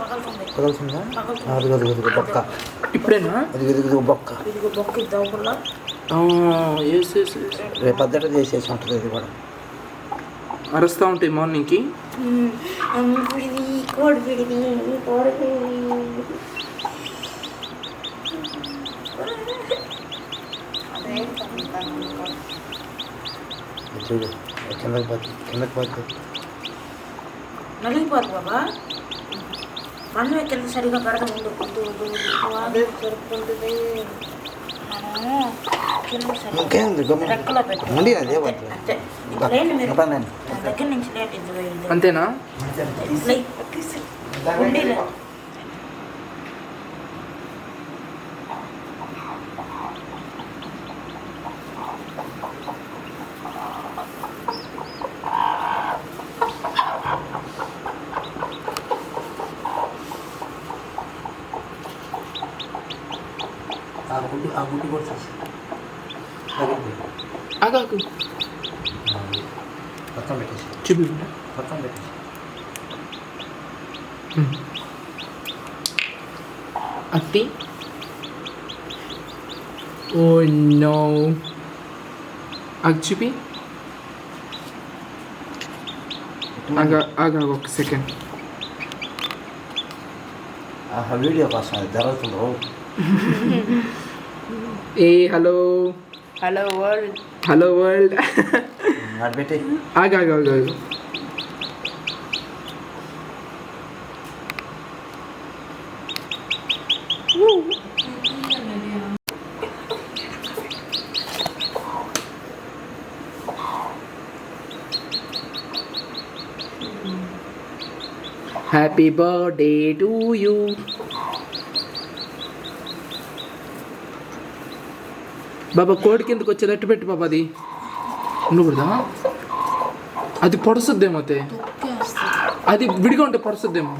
పగలుతుందా? అది బొక్క. ఇప్పుడేనా? అది బొక్క. రేపు అద్దట చేసేసి ఉంటుంది. ఇది కూడా అరుస్తూ ఉంటాయి మార్నింగ్కి. చూడు కిందకి పోతుంది. నలిగిపోదు బాబా. మనమే కింద సరిగా కడతాం. జరుపుకుంటుంది. ఇంకేంది రెక్కలో పెట్టి అదే దగ్గర నుంచి లేట్ అంతేనా? ఆ గుడ్డి కూడా చూసి ఆగాకు పక్కన పెట్టేసి చూపి పక్కన పెట్టేసి అత్తి. Oh no. అది చూపి. ఆగా ఒక సెకండ్. వీడియో కోసం అది జరుగుతుందో. ఏ హలో వరల్డ్ పెట్టి ఆగా హ్యాపీ బర్త్డే టు యూ. బాబా కోడి కిందకు వచ్చేటట్టు పెట్టి బాబా. అది ఉండకూడదా? అది పొడుస్తుందేమో. అది విడిగా ఉంటే పొడుస్తుందేమో.